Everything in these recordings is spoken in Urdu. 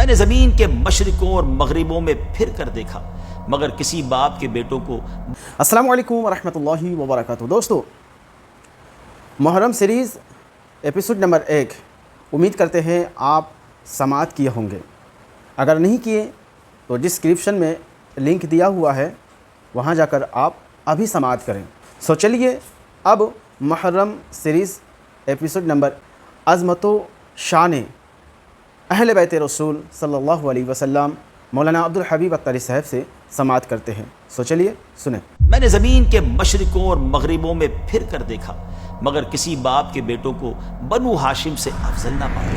میں نے زمین کے مشرقوں اور مغربوں میں پھر کر دیکھا مگر کسی باپ کے بیٹوں کو۔ السلام علیکم ورحمۃ اللہ وبرکاتہ۔ دوستو، محرم سیریز ایپیسوڈ نمبر 1 امید کرتے ہیں آپ سماعت کیے ہوں گے۔ اگر نہیں کیے تو ڈسکرپشن میں لنک دیا ہوا ہے، وہاں جا کر آپ ابھی سماعت کریں۔ چلیے اب محرم سیریز ایپیسوڈ نمبر عظمت و شان اہل بیت رسول صلی اللہ علیہ وسلم مولانا عبدالحبیب اختری صاحب سے سماعت کرتے ہیں۔ چلیے سنیں۔ میں نے زمین کے مشرقوں اور مغربوں میں پھر کر دیکھا مگر کسی باپ کے بیٹوں کو بنو ہاشم سے افضل نہ پایا۔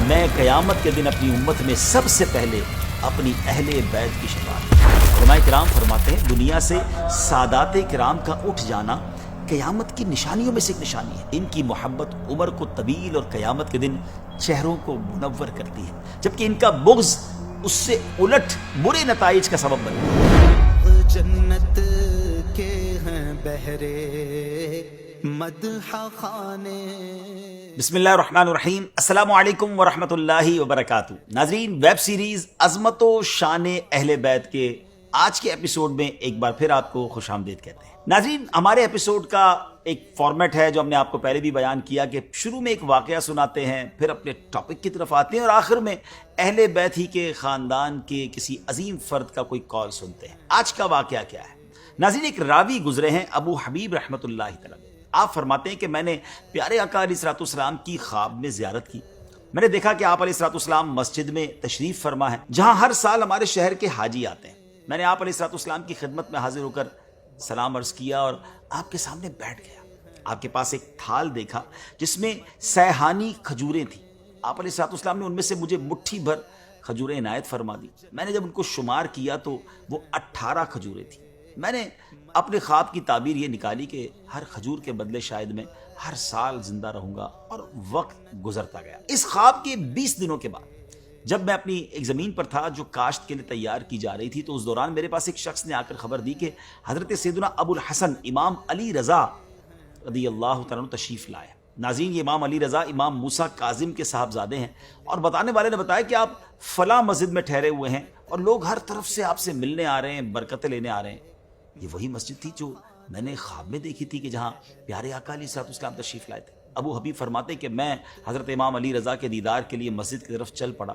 میں قیامت کے دن اپنی امت میں سب سے پہلے اپنی اہل بیت کی شفاعت۔ علماء کرام فرماتے ہیں دنیا سے سادات کرام کا اٹھ جانا قیامت کی نشانیوں میں سے ایک نشانی ہے۔ ان کی محبت عمر کو طویل اور قیامت کے دن چہروں کو منور کرتی ہے، جبکہ ان کا بغض اس سے الٹ برے نتائج کا سبب بنتا ہے۔ جنت کے ہیں بہرے مدح خانے۔ بسم اللہ الرحمن الرحیم، السلام علیکم ورحمۃ اللہ وبرکاتہ۔ ناظرین، ویب سیریز عظمت و شان اہل بیت کے آج کے ایپیسوڈ میں ایک بار پھر آپ کو خوش آمدید کہتے ہیں۔ ناظرین، ہمارے ایپیسوڈ کا ایک فارمیٹ ہے جو ہم نے آپ کو پہلے بھی بیان کیا کہ شروع میں ایک واقعہ سناتے ہیں، پھر اپنے ٹاپک کی طرف آتے ہیں اور آخر میں اہل بیت ہی کے خاندان کے کسی عظیم فرد کا کوئی کال سنتے ہیں۔ آج کا واقعہ کیا ہے؟ ناظرین، ایک راوی گزرے ہیں ابو حبیب رحمۃ اللہ تعالی۔ آپ فرماتے ہیں کہ میں نے پیارے آقا علیہ الصلوۃ والسلام کی خواب میں زیارت کی۔ میں نے دیکھا کہ آپ علیہ الصلوۃ والسلام مسجد میں تشریف فرما ہے، جہاں ہر سال ہمارے شہر کے حاجی آتے ہیں۔ میں نے آپ علیہ الصلوۃ والسلام کی خدمت میں حاضر ہو کر سلام عرض کیا اور آپ کے سامنے بیٹھ گیا۔ آپ کے پاس ایک تھال دیکھا جس میں سیحانی کھجوریں تھیں۔ آپ علیہ الصلوۃ والسلام نے ان میں سے مجھے مٹھی بھر کھجوریں عنایت فرما دی۔ میں نے جب ان کو شمار کیا تو وہ 18 کھجوریں تھیں۔ میں نے اپنے خواب کی تعبیر یہ نکالی کہ ہر کھجور کے بدلے شاید میں ہر سال زندہ رہوں گا، اور وقت گزرتا گیا۔ اس خواب کے 20 دنوں کے بعد جب میں اپنی ایک زمین پر تھا جو کاشت کے لیے تیار کی جا رہی تھی، تو اس دوران میرے پاس ایک شخص نے آ کر خبر دی کہ حضرت سیدنا ابو الحسن امام علی رضا رضی اللہ تعالیٰ عنہ تشریف لائے۔ ناظرین، یہ امام علی رضا امام موسیٰ کاظم کے صاحبزادے ہیں، اور بتانے والے نے بتایا کہ آپ فلاں مسجد میں ٹھہرے ہوئے ہیں اور لوگ ہر طرف سے آپ سے ملنے آ رہے ہیں، برکتیں لینے آ رہے ہیں۔ یہ وہی مسجد تھی جو میں نے خواب میں دیکھی تھی کہ جہاں پیارے آقا علیہ الصلوۃ والسلام تشریف لائے تھے۔ ابو حبیب فرماتے کہ میں حضرت امام علی رضا کے دیدار کے لیے مسجد کی طرف چل پڑا۔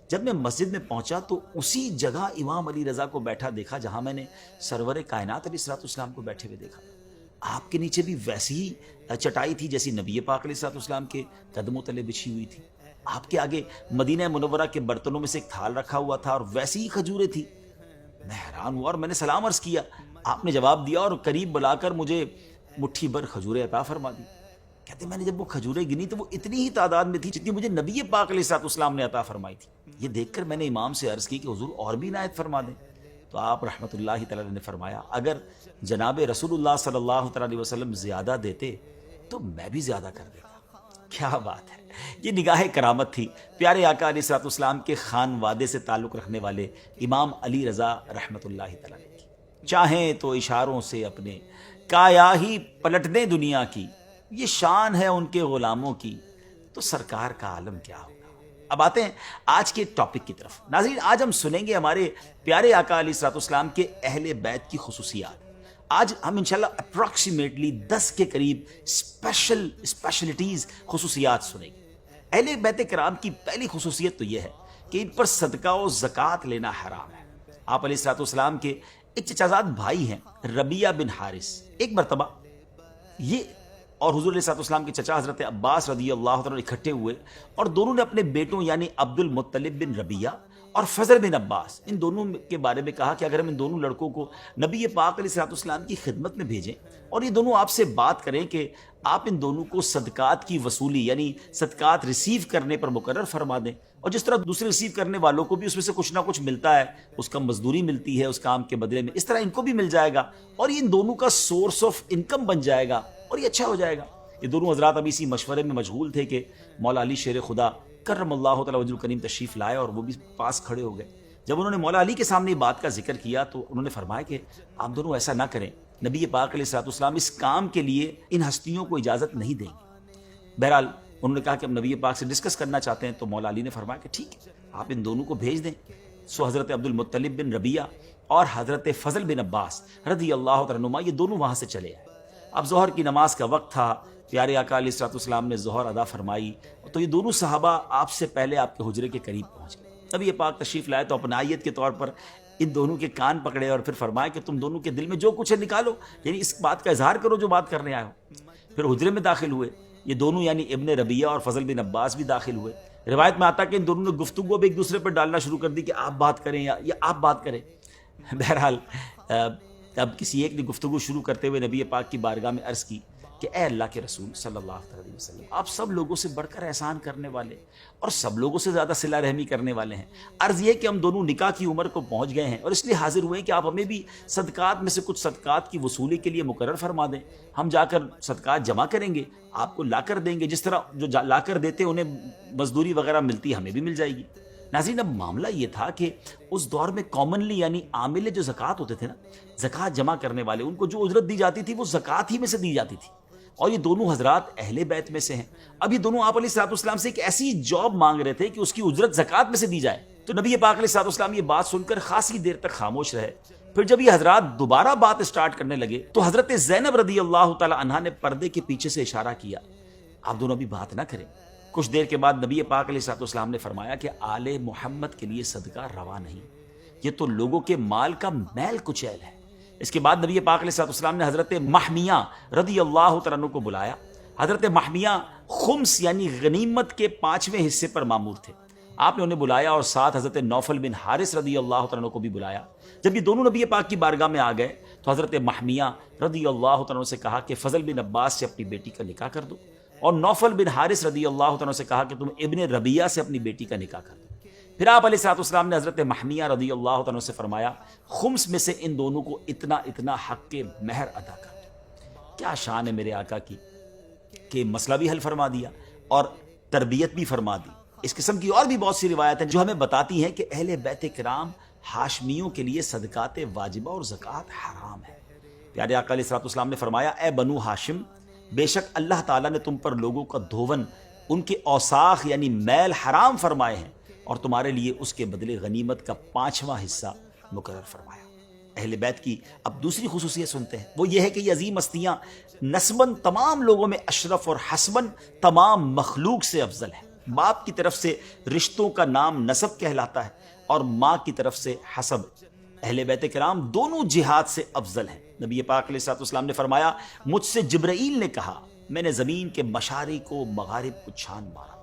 جب میں مسجد میں پہنچا تو اسی جگہ امام علی رضا کو بیٹھا دیکھا جہاں میں نے سرور کائنات علیہ الصلوۃ والسلام کو بیٹھے ہوئے دیکھا۔ آپ کے نیچے بھی ویسی ہی چٹائی تھی جیسی نبی پاک علیہ الصلوۃ والسلام کے قدموں تلے بچھی ہوئی تھی۔ آپ کے آگے مدینہ منورہ کے برتنوں میں سے ایک تھال رکھا ہوا تھا اور ویسی ہی کھجوریں تھیں۔ میں حیران ہوا اور میں نے سلام عرض کیا۔ آپ نے جواب دیا اور قریب بلا کر مجھے مٹھی بھر کھجوریں عطا فرما دی۔ کہتے میں نے جب وہ کھجوریں گنی تو وہ اتنی ہی تعداد میں تھی جتنی مجھے نبی پاک علیہ الصلوۃ والسلام نے عطا فرمائی تھی۔ یہ دیکھ کر میں نے امام سے عرض کی کہ حضور اور بھی عنایت فرما دیں۔ تو آپ رحمۃ اللہ تعالی نے فرمایا اگر جناب رسول اللہ صلی اللہ تعالی علیہ وسلم زیادہ دیتے تو میں بھی زیادہ کر دیتا۔ کیا بات ہے! یہ نگاہ کرامت تھی پیارے آقا علیہ الصلوۃ والسلام کے خانوادے سے تعلق رکھنے والے امام علی رضا رحمۃ اللہ تعالی کی۔ چاہیں تو اشاروں سے اپنے کایا ہی پلٹ دیں دنیا کی، یہ شان ہے ان کے غلاموں کی، تو سرکار کا عالم کیا ہوگا۔ اب آتے ہیں آج کے ٹاپک کی طرف۔ ناظرین، آج ہم سنیں گے ہمارے پیارے آقا علیہ الصلوۃ والسلام کے اہل بیت کی خصوصیات۔ آج ہم انشاءاللہ اپروکسیمیٹلی 10 کے قریب اسپیشلٹیز خصوصیات سنیں گے۔ اہل بیت کرام کی پہلی خصوصیت تو یہ ہے کہ ان پر صدقہ و زکوٰۃ لینا حرام ہے۔ آپ علیہ الصلوۃ والسلام کے ایک چچازاد بھائی ہیں ربیعہ بن حارث۔ ایک مرتبہ یہ اور حضور علیہ الصلوۃ والسلام کے چچا حضرت عباس رضی اللہ تعالیٰ اکٹھے ہوئے اور دونوں نے اپنے بیٹوں یعنی عبد المطلب بن ربیعہ اور فضل بن عباس، ان دونوں کے بارے میں کہا کہ اگر ہم ان دونوں لڑکوں کو نبی پاک علیہ الصلوۃ والسلام کی خدمت میں بھیجیں اور یہ دونوں آپ سے بات کریں کہ آپ ان دونوں کو صدقات کی وصولی یعنی صدقات ریسیو کرنے پر مقرر فرما دیں، اور جس طرح دوسرے ریسیو کرنے والوں کو بھی اس میں سے کچھ نہ کچھ ملتا ہے، اس کا مزدوری ملتی ہے اس کام کے بدلے میں، اس طرح ان کو بھی مل جائے گا اور یہ ان دونوں کا سورس آف انکم بن جائے گا اور یہ اچھا ہو جائے گا۔ یہ دونوں حضرات ابھی اسی مشورے میں مشغول تھے کہ مولا علی شیر خدا کرم اللہ تعالی وجہ الکریم تشریف لائے اور وہ بھی پاس کھڑے ہو گئے۔ جب انہوں نے مولا علی کے سامنے بات کا ذکر کیا تو انہوں نے فرمایا کہ آپ دونوں ایسا نہ کریں، نبی پاک علیہ الصلوۃ والسلام اس کام کے لیے ان ہستیوں کو اجازت نہیں دیں گے۔ بہرحال انہوں نے کہا کہ ہم نبی پاک سے ڈسکس کرنا چاہتے ہیں. تو مولا علی نے فرمایا کہ ٹھیک ہے آپ ان دونوں کو بھیج دیں. سو حضرت عبد المطلب بن ربیہ اور حضرت فضل بن عباس رضی اللہ تعالیٰ عنہما یہ دونوں وہاں سے چلے آئے. اب ظہر کی نماز کا وقت تھا. پیارے آقا علیہ الصلوۃ والسلام نے ظہر ادا فرمائی تو یہ دونوں صحابہ آپ سے پہلے آپ کے حجرے کے قریب پہنچ گئے. نبی پاک تشریف لائے تو اپنائیت کے طور پر ان دونوں کے کان پکڑے اور پھر فرمایا کہ تم دونوں کے دل میں جو کچھ ہے نکالو, یعنی اس بات کا اظہار کرو جو بات کرنے آئے ہو. پھر حجرے میں داخل ہوئے. یہ دونوں یعنی ابن ربیہ اور فضل بن عباس بھی داخل ہوئے. روایت میں آتا کہ ان دونوں نے گفتگو بھی ایک دوسرے پر ڈالنا شروع کر دی کہ آپ بات کریں یا آپ بات کریں. بہرحال اب کسی ایک نے گفتگو شروع کرتے ہوئے نبی پاک کی بارگاہ میں عرض کی کہ اے اللہ کے رسول صلی اللہ علیہ وسلم, آپ سب لوگوں سے بڑھ کر احسان کرنے والے اور سب لوگوں سے زیادہ صلہ رحمی کرنے والے ہیں. عرض یہ کہ ہم دونوں نکاح کی عمر کو پہنچ گئے ہیں اور اس لیے حاضر ہوئے ہیں کہ آپ ہمیں بھی صدقات میں سے کچھ صدقات کی وصولی کے لیے مقرر فرما دیں. ہم جا کر صدقات جمع کریں گے, آپ کو لا کر دیں گے. جس طرح جو لا کر دیتے انہیں مزدوری وغیرہ ملتی ہے, ہمیں بھی مل جائے گی. ناظرین, اب معاملہ یہ تھا کہ اس دور میں کامنلی یعنی عامل جو زکوٰۃ ہوتے تھے نا, زکوٰۃ جمع کرنے والے, ان کو جو اجرت دی جاتی تھی وہ زکوٰۃ ہی میں سے دی جاتی تھی. اور یہ دونوں حضرات اہل بیت میں سے ہیں. اب یہ دونوں آپ علیہ الصلوۃ والسلام سے ایک ایسی جاب مانگ رہے تھے کہ اس کی اجرت زکوٰۃ میں سے دی جائے. تو نبی پاک علیہ الصلوۃ والسلام یہ بات سن کر خاصی دیر تک خاموش رہے. پھر جب یہ حضرات دوبارہ بات اسٹارٹ کرنے لگے تو حضرت زینب رضی اللہ تعالی عنہا نے پردے کے پیچھے سے اشارہ کیا, آپ دونوں ابھی بات نہ کریں. کچھ دیر کے بعد نبی پاک علیہ الصلوۃ والسلام نے فرمایا کہ آل محمد کے لیے صدقہ روا نہیں, یہ تو لوگوں کے مال کا میل کچیل ہے. اس کے بعد نبی پاک علیہ الصلوۃ والسلام نے حضرت محمیہ رضی اللہ تعالیٰ عنہ کو بلایا. حضرت محمیہ خمس یعنی غنیمت کے 5ویں حصے پر مامور تھے. آپ نے انہیں بلایا اور ساتھ حضرت نوفل بن حارث رضی اللہ تعالیٰ عنہ کو بھی بلایا. جب یہ دونوں نبی پاک کی بارگاہ میں آ گئے تو حضرت محمیہ رضی اللہ تعالیٰ عنہ سے کہا کہ فضل بن عباس سے اپنی بیٹی کا نکاح کر دو, اور نوفل بن حارث رضی اللہ تعالیٰ عنہ سے کہا کہ تم ابن ربیہ سے اپنی بیٹی کا نکاح کر دو. پھر آپ علیہ الصلوۃ والسلام نے حضرت محمیہ رضی اللہ تعالیٰ عنہ سے فرمایا خمس میں سے ان دونوں کو اتنا اتنا حق کے مہر ادا کر دو. کیا شان ہے میرے آقا کی کہ مسئلہ بھی حل فرما دیا اور تربیت بھی فرما دی. اس قسم کی اور بھی بہت سی روایت ہیں جو ہمیں بتاتی ہیں کہ اہل بیت کرام ہاشمیوں کے لیے صدقات واجبہ اور زکوٰۃ حرام ہے. پیارے آقا علیہ الصلوۃ والسلام نے فرمایا اے بنو ہاشم, بے شک اللہ تعالیٰ نے تم پر لوگوں کا دھون, ان کے اوساخ یعنی میل حرام فرمائے ہیں, اور تمہارے لیے اس کے بدلے غنیمت کا 5واں حصہ مقرر فرمایا. اہل بیت کی اب دوسری خصوصیت سنتے ہیں, وہ یہ ہے کہ یہ عظیم ہستیاں نسباً تمام لوگوں میں اشرف اور حسباً تمام مخلوق سے افضل ہیں. باپ کی طرف سے رشتوں کا نام نسب کہلاتا ہے اور ماں کی طرف سے حسب. اہل بیت کرام دونوں جہاد سے افضل ہیں. نبی پاک علیہ الصلوۃ والسلام نے فرمایا مجھ سے جبرائیل نے کہا میں نے زمین کے مشارق و مغارب کو چھان مارا,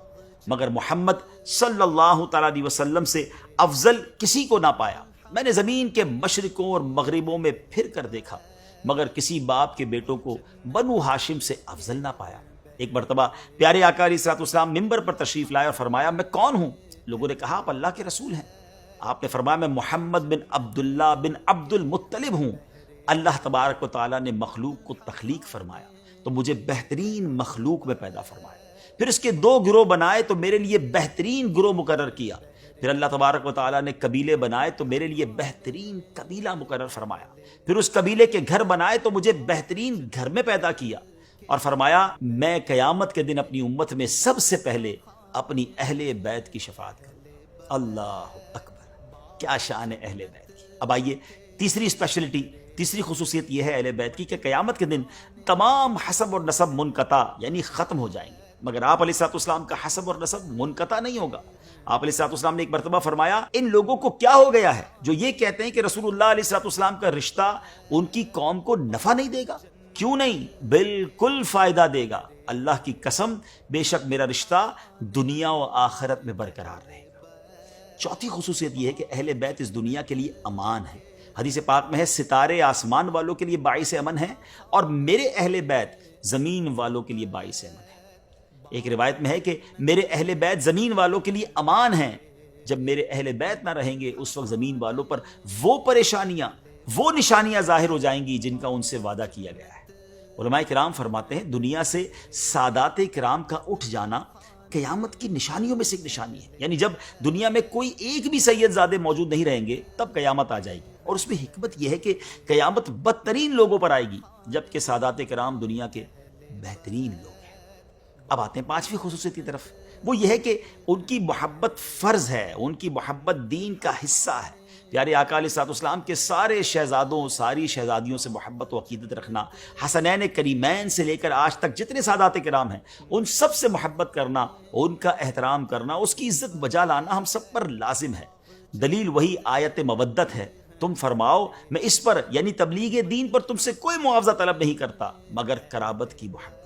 مگر محمد صلی اللہ تعالیٰ علیہ وسلم سے افضل کسی کو نہ پایا. میں نے زمین کے مشرقوں اور مغربوں میں پھر کر دیکھا, مگر کسی باپ کے بیٹوں کو بنو ہاشم سے افضل نہ پایا. ایک مرتبہ پیارے آقا علیہ الصلوۃ والسلام ممبر پر تشریف لائے اور فرمایا میں کون ہوں؟ لوگوں نے کہا آپ اللہ کے رسول ہیں. آپ نے فرمایا میں محمد بن عبداللہ بن عبد المطلب ہوں. اللہ تبارک و تعالیٰ نے مخلوق کو تخلیق فرمایا تو مجھے بہترین مخلوق میں پیدا فرمایا, پھر اس کے 2 گروہ بنائے تو میرے لیے بہترین گروہ مقرر کیا, پھر اللہ تبارک و تعالیٰ نے قبیلے بنائے تو میرے لیے بہترین قبیلہ مقرر فرمایا, پھر اس قبیلے کے گھر بنائے تو مجھے بہترین گھر میں پیدا کیا, اور فرمایا میں قیامت کے دن اپنی امت میں سب سے پہلے اپنی اہل بیت کی شفاعت کروں. اللہ اکبر, کیا شان ہے اہل بیت کی. اب آئیے تیسری اسپیشلٹی, تیسری خصوصیت یہ ہے اہل بیت کی کہ قیامت کے دن تمام حسب اور نسب منقطع یعنی ختم ہو جائیں گے, مگر آپ علیہ الصلوۃ والسلام کا حسب اور نسب منقطع نہیں ہوگا. آپ علیہ الصلوۃ والسلام نے ایک مرتبہ فرمایا ان لوگوں کو کیا ہو گیا ہے جو یہ کہتے ہیں کہ رسول اللہ علیہ الصلوۃ والسلام کا رشتہ ان کی قوم کو نفع نہیں دے گا. کیوں نہیں, بالکل فائدہ دے گا. اللہ کی قسم بے شک میرا رشتہ دنیا و آخرت میں برقرار رہے گا. چوتھی خصوصیت یہ ہے کہ اہل بیت اس دنیا کے لیے امان ہے. حدیث پاک میں ہے ستارے آسمان والوں کے لیے باعث امن ہیں اور میرے اہل بیت زمین والوں کے لیے باعث امن ہے. ایک روایت میں ہے کہ میرے اہل بیت زمین والوں کے لیے امان ہیں, جب میرے اہل بیت نہ رہیں گے اس وقت زمین والوں پر وہ پریشانیاں, وہ نشانیاں ظاہر ہو جائیں گی جن کا ان سے وعدہ کیا گیا ہے. علماء کرام فرماتے ہیں دنیا سے سادات کرام کا اٹھ جانا قیامت کی نشانیوں میں سے ایک نشانی ہے. یعنی جب دنیا میں کوئی ایک بھی سید زادے موجود نہیں رہیں گے تب قیامت آ جائے گی, اور اس میں حکمت یہ ہے کہ قیامت بدترین لوگوں پر آئے گی جبکہ سادات کرام دنیا کے بہترین لوگ ہیں. اب آتے ہیں پانچویں خصوصیت کی طرف، وہ یہ ہے کہ ان کی محبت فرض ہے، ان کی محبت دین کا حصہ ہے۔ پیارے آقا علیہ الصلوۃ والسلام کے سارے شہزادوں، ساری شہزادیوں سے محبت و عقیدت رکھنا، حسنین کریمین سے لے کر آج تک جتنے سادات کرام ہیں ان سب سے محبت کرنا، ان کا احترام کرنا، اس کی عزت بجا لانا ہم سب پر لازم ہے۔ دلیل وہی آیت مودت ہے، تم فرماؤ میں اس پر یعنی تبلیغ دین پر تم سے کوئی معاوضہ طلب نہیں کرتا مگر قرابت کی محبت۔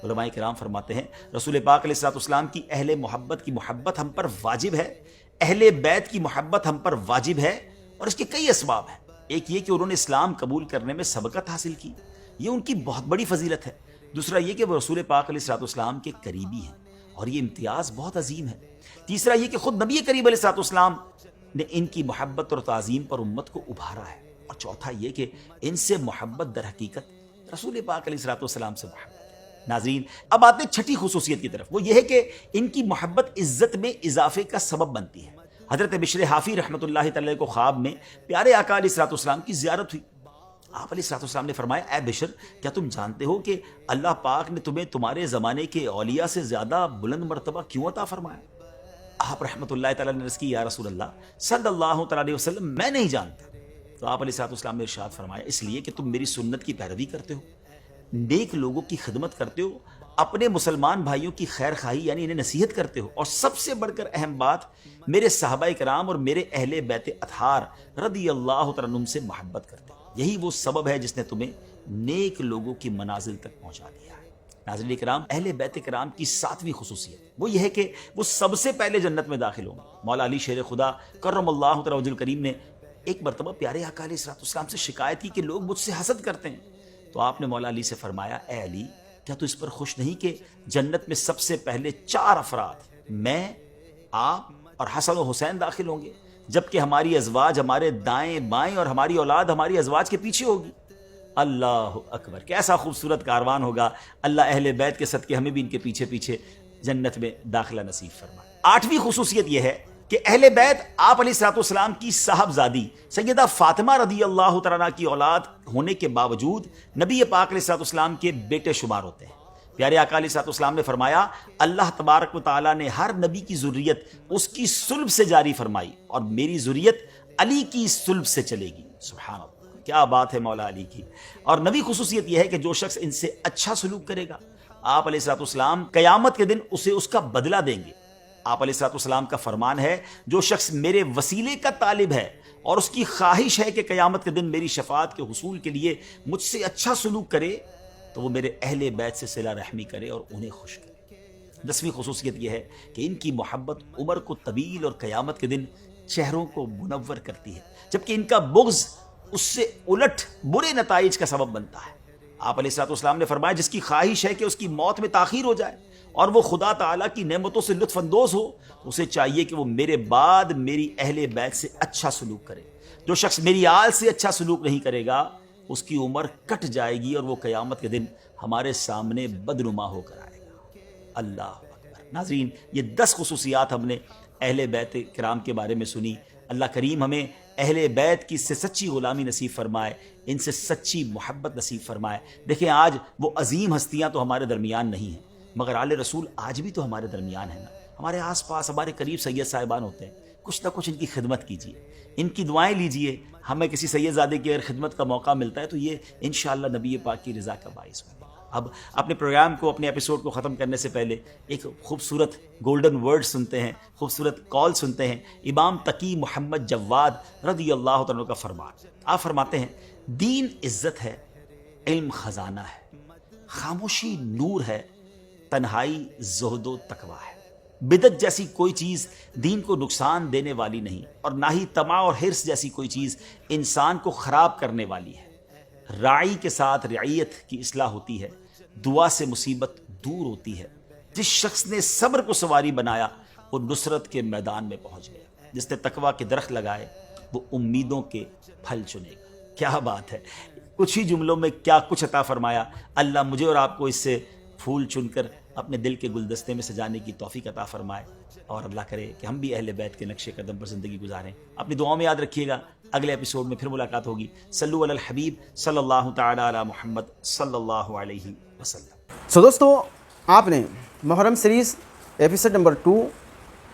علماء کرام فرماتے ہیں رسول پاک علیہ الصلوۃ والسلام کی اہل محبت کی محبت ہم پر واجب ہے، اہل بیت کی محبت ہم پر واجب ہے، اور اس کے کئی اسباب ہیں۔ ایک یہ کہ انہوں نے اسلام قبول کرنے میں سبقت حاصل کی، یہ ان کی بہت بڑی فضیلت ہے۔ دوسرا یہ کہ وہ رسول پاک علیہ الصلوۃ والسلام کے قریبی ہیں، اور یہ امتیاز بہت عظیم ہے۔ تیسرا یہ کہ خود نبی کریم علیہ الصلوۃ والسلام نے ان کی محبت اور تعظیم پر امت کو ابھارا ہے۔ اور چوتھا یہ کہ ان سے محبت در حقیقت رسول پاک علیہ الصلوۃ والسلام سے محبت۔ ناظرین اب آتے ہیں چھٹی خصوصیت کی طرف، وہ یہ ہے کہ ان کی محبت عزت میں اضافے کا سبب بنتی ہے۔ حضرت بشر حافی رحمۃ اللہ تعالی کو خواب میں پیارے آقا علیہ الصلوۃ والسلام کی زیارت ہوئی۔ آپ علیہ الصلوۃ والسلام نے فرمایا اے بشر، کیا تم جانتے ہو کہ اللہ پاک نے تمہیں تمہارے زمانے کے اولیاء سے زیادہ بلند مرتبہ کیوں عطا فرمایا؟ آپ رحمۃ اللہ تعالی نے عرض کی یا رسول اللہ صلی اللہ تعالی علیہ وسلم میں نہیں جانتا۔ تو آپ علیہ الصلوۃ والسلام نے ارشاد فرمایا اس لیے کہ تم میری سنت کی پیروی کرتے ہو، نیک لوگوں کی خدمت کرتے ہو، اپنے مسلمان بھائیوں کی خیر خواہی یعنی انہیں نصیحت کرتے ہو، اور سب سے بڑھ کر اہم بات میرے صحابہ کرام اور میرے اہل بیت اطہار رضی اللہ تعالیٰ عنہم سے محبت کرتے ہو۔ یہی وہ سبب ہے جس نے تمہیں نیک لوگوں کی منازل تک پہنچا دیا ہے۔ ناظرین کرام، اہل بیت کرام کی ساتویں خصوصیت وہ یہ ہے کہ وہ سب سے پہلے جنت میں داخل ہوں گے۔ مولا علی شیر خدا کرم اللہ تعالی وجہ الکریم نے ایک مرتبہ پیارے آقا علیہ الصلوۃ والسلام سے شکایت کی کہ لوگ مجھ سے حسد کرتے ہیں، تو آپ نے مولا علی سے فرمایا اے علی، کیا تو اس پر خوش نہیں کہ جنت میں سب سے پہلے 4 افراد میں، آپ اور حسن و حسین داخل ہوں گے، جبکہ ہماری ازواج ہمارے دائیں بائیں اور ہماری اولاد ہماری ازواج کے پیچھے ہوگی۔ اللہ اکبر، کیسا خوبصورت کاروان ہوگا۔ اللہ اہل بیت کے صدقے ہمیں بھی ان کے پیچھے پیچھے جنت میں داخلہ نصیب فرمائے۔ 8ویں خصوصیت یہ ہے کہ اہل بیت آپ علیہ الصلوۃ والسلام کی صاحبزادی سیدہ فاطمہ رضی اللہ تعالیٰ عنہا کی اولاد ہونے کے باوجود نبی پاک علیہ الصلوۃ والسلام کے بیٹے شمار ہوتے ہیں۔ پیارے آقا علیہ الصلوۃ والسلام نے فرمایا اللہ تبارک و تعالیٰ نے ہر نبی کی ذریت اس کی صلب سے جاری فرمائی، اور میری ذریت علی کی صلب سے چلے گی۔ سبحان اللہ، کیا بات ہے مولا علی کی۔ اور نبی خصوصیت یہ ہے کہ جو شخص ان سے اچھا سلوک کرے گا آپ علیہ الصلوۃ والسلام قیامت کے دن اسے اس کا بدلہ دیں گے۔ آپ علیہ الصلوۃ والسلام کا فرمان ہے جو شخص میرے وسیلے کا طالب ہے اور اس کی خواہش ہے کہ قیامت کے دن میری شفاعت کے حصول کے لیے مجھ سے اچھا سلوک کرے تو وہ میرے اہل بیت سے صلہ رحمی کرے اور انہیں خوش کرے۔ 10ویں خصوصیت یہ ہے کہ ان کی محبت عمر کو طویل اور قیامت کے دن چہروں کو منور کرتی ہے، جبکہ ان کا بغض اس سے الٹ برے نتائج کا سبب بنتا ہے۔ آپ علیہ الصلوۃ والسلام نے فرمایا جس کی خواہش ہے کہ اس کی موت میں تاخیر ہو جائے اور وہ خدا تعالیٰ کی نعمتوں سے لطف اندوز ہو، اسے چاہیے کہ وہ میرے بعد میری اہل بیت سے اچھا سلوک کرے۔ جو شخص میری آل سے اچھا سلوک نہیں کرے گا اس کی عمر کٹ جائے گی اور وہ قیامت کے دن ہمارے سامنے بدنما ہو کر آئے گا۔ اللہ اکبر۔ ناظرین، یہ 10 خصوصیات ہم نے اہل بیت کرام کے بارے میں سنی۔ اللہ کریم ہمیں اہل بیت کی سے سچی غلامی نصیب فرمائے، ان سے سچی محبت نصیب فرمائے۔ دیکھیں آج وہ عظیم ہستیاں تو ہمارے درمیان نہیں ہیں، مگر آل رسول آج بھی تو ہمارے درمیان ہے نا۔ ہمارے آس پاس ہمارے قریب سید صاحبان ہوتے ہیں، کچھ نہ کچھ ان کی خدمت کیجیے، ان کی دعائیں لیجیے۔ ہمیں کسی سید زادے کی اگر خدمت کا موقع ملتا ہے تو یہ انشاءاللہ نبی پاک کی رضا کا باعث ہوگا۔ اب اپنے پروگرام کو، اپنے ایپیسوڈ کو ختم کرنے سے پہلے ایک خوبصورت گولڈن ورڈ سنتے ہیں، خوبصورت کال سنتے ہیں۔ امام تقی محمد جواد رضی اللہ تعالیٰ کا فرمان، آپ فرماتے ہیں دین عزت ہے، علم خزانہ ہے، خاموشی نور ہے، تنہائی زہد و تقویٰ ہے۔ بدعت جیسی کوئی چیز دین کو نقصان دینے والی نہیں، اور نہ ہی طمع اور حرص جیسی کوئی چیز انسان کو خراب کرنے والی ہے۔ راعی کے ساتھ رعیت کی اصلاح ہوتی ہے، دعا سے مصیبت دور ہوتی ہے۔ جس شخص نے صبر کو سواری بنایا وہ نصرت کے میدان میں پہنچ گیا، جس نے تقویٰ کے درخت لگائے وہ امیدوں کے پھل چنے گا۔ کیا بات ہے، کچھ ہی جملوں میں کیا کچھ عطا فرمایا۔ اللہ مجھے اور آپ کو اس سے پھول چن کر اپنے دل کے گلدستے میں سجانے کی توفیق عطا فرمائے، اور اللہ کرے کہ ہم بھی اہل بیت کے نقش قدم پر زندگی گزاریں۔ اپنی دعاؤں میں یاد رکھیے گا، اگلے ایپیسوڈ میں پھر ملاقات ہوگی۔ صلو علی الحبیب صلی اللہ تعالی علی محمد صلی اللہ علیہ وسلم۔ دوستو آپ نے محرم سیریز ایپیسوڈ نمبر 2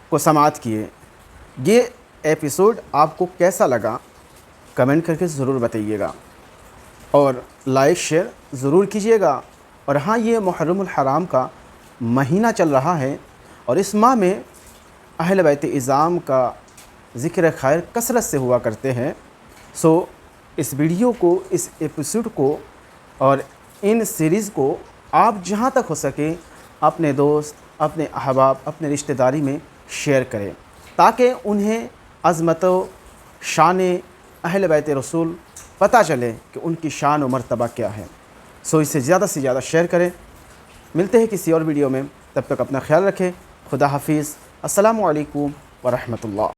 کو سماعت کیے. یہ ایپیسوڈ آپ کو کیسا لگا کمنٹ کر کے ضرور بتائیے گا, اور لائک شیئر ضرور کیجیے گا. اور ہاں, یہ محرم الحرام کا مہینہ چل رہا ہے اور اس ماہ میں اہل بیت اعظام کا ذکر خیر کثرت سے ہوا کرتے ہیں. سو اس ویڈیو کو, اس ایپیسوڈ کو اور ان سیریز کو آپ جہاں تک ہو سکے اپنے دوست, اپنے احباب, اپنے رشتہ داری میں شیئر کریں تاکہ انہیں عظمت و شان اہل بیت رسول پتہ چلے کہ ان کی شان و مرتبہ کیا ہے. سو اسے زیادہ سے زیادہ شیئر کریں. ملتے ہیں کسی اور ویڈیو میں, تب تک اپنا خیال رکھیں. خدا حافظ. السلام علیکم ورحمۃ اللہ.